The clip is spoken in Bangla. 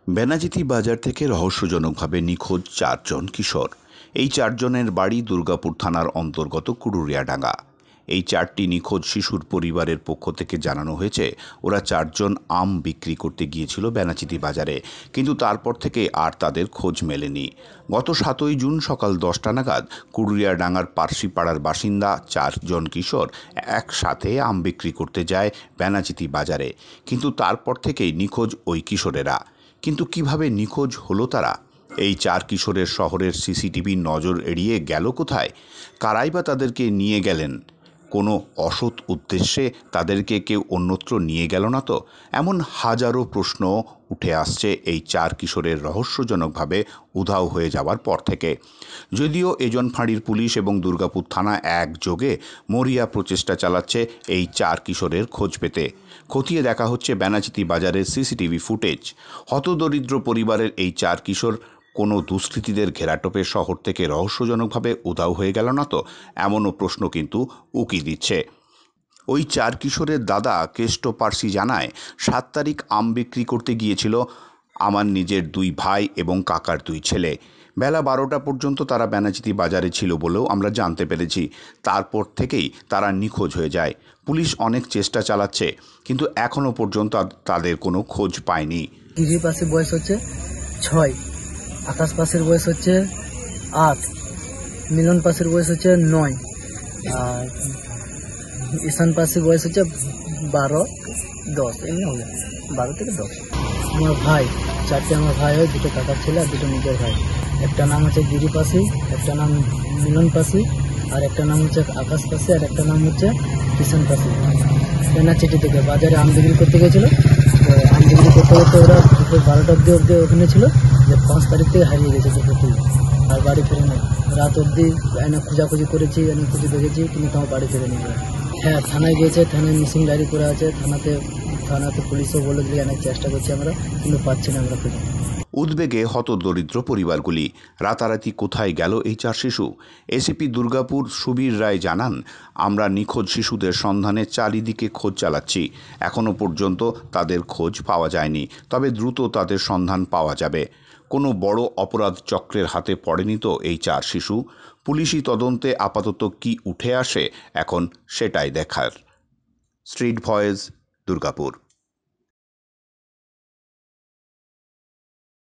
বেনাচিতি বাজার থেকে রহস্যজনকভাবে নিখোঁজ ৪ জন কিশোর। এই ৪ জনের বাড়ি দুর্গাপুর থানার অন্তর্গত কুড়ুরিয়াডাঙ্গা। এই ৪টি নিখোঁজ শিশুর পরিবারের পক্ষ থেকে জানানো হয়েছে, ওরা ৪ জন আম বিক্রি করতে গিয়েছিল বেনাচিতি বাজারে, কিন্তু তারপর থেকে আর তাদের খোঁজ মেলেনি। গত ৭ই জুন সকাল ১০টা নাগাদ কুড়ুরিয়াডাঙ্গার পার্সিপাড়ার বাসিন্দা ৪ জন কিশোর একসাথে আম বিক্রি করতে যায় বেনাচিতি বাজারে, কিন্তু তারপর থেকেই নিখোঁজ ওই কিশোরেরা। কিন্তু কিভাবে নিখোঁজ হলো তারা? এই ৪ কিশোরের শহরের সিসিটিভির নজর এড়িয়ে গেল কোথায়? কারাই বা তাদেরকে নিয়ে গেলেন? কোনো অসৎ উদ্দেশ্যে তাদেরকে কেউ অন্যত্র নিয়ে গেল না তো? এমন হাজারো প্রশ্ন উঠে আসছে এই ৪ কিশোরের রহস্যজনকভাবে উধাও হয়ে যাওয়ার পর থেকে। যদিও এজন ফাঁড়ির পুলিশ এবং দুর্গাপুর থানা একযোগে মরিয়া প্রচেষ্টা চালাচ্ছে এই ৪ কিশোরের খোঁজ পেতে। খতিয়ে দেখা হচ্ছে বেনাচিতি বাজারের সিসিটিভি ফুটেজ। হতদরিদ্র পরিবারের এই ৪ কিশোর কোনো দুষ্কৃতীদের ঘেরাটোপে শহর থেকে রহস্যজনকভাবে উধাও হয়ে গেল না তো? এমনও প্রশ্ন কিন্তু উকি দিচ্ছে। ওই ৪ কিশোরের দাদা কেষ্ট পার্সি জানায়, ৭ তারিখ আম বিক্রি করতে গিয়েছিল আমার নিজের ২ ভাই এবং কাকার ২ ছেলে। বেলা ১২টা পর্যন্ত তারা বেনাচিতি বাজারে ছিল বলেও আমরা জানতে পেরেছি। তারপর থেকেই তারা নিখোঁজ হয়ে যায়। পুলিশ অনেক চেষ্টা চালাচ্ছে, কিন্তু এখনও পর্যন্ত তাদের কোনো খোঁজ পায়নি। গিরি পাশের বয়স হচ্ছে ৬, আকাশ পাশের বয়স হচ্ছে ৮, মিলন পাশের বয়স হচ্ছে ৯, আর ঈশান পাশের বয়স হচ্ছে ১২-১০, এমনি হবে ১২ থেকে ১০। আমার ভাই ৪টে, আমার ভাই হয়, ২টো কাকার ছেলে আর 2টো নিজের ভাই। একটা নাম হচ্ছে গিরি পাশি, একটা নাম মিলন পাশি, আর একটা নাম হচ্ছে আকাশ পাশি, আর একটা নাম হচ্ছে ঈশান পাশি। বেনাচিটি থেকে বাজারে আম বিক্রি করতে গেছিলো। আম বিক্রি করতে করতে ওরা দুপুর ১২টা অব্দি ওখানে ছিল, যে ৫ তারিখ থেকে হারিয়ে গেছে দুপুর, আর বাড়ি ফিরে নেই। রাত অব্দি এনে খোঁজাখুঁজি করেছি, এনে খুঁজে দেখেছি, কিন্তু তাও বাড়ি ফিরে নিয়ে যায়। হ্যাঁ, থানায় গিয়েছে, থানায় মিসিং ডায়েরি করে আছে। থানাতে পুলিশও বলে দিয়ে অনেক চেষ্টা করছি আমরা, কিন্তু পাচ্ছি না আমরা খুঁজে। উদ্বেগে হতদরিদ্র পরিবারগুলি। রাতারাতি কোথায় গেল এই ৪ শিশু? এসিপি দুর্গাপুর সুবীর রায় জানান, আমরা নিখোঁজ শিশুদের সন্ধানে চারিদিকে খোঁজ চালাচ্ছি। এখনও পর্যন্ত তাদের খোঁজ পাওয়া যায়নি, তবে দ্রুত তাদের সন্ধান পাওয়া যাবে। কোনো বড় অপরাধ চক্রের হাতে পড়েনি তো এই ৪ শিশু? পুলিশি তদন্তে আপাতত কি উঠে আসে এখন সেটাই দেখার। Street voice, Durgapur.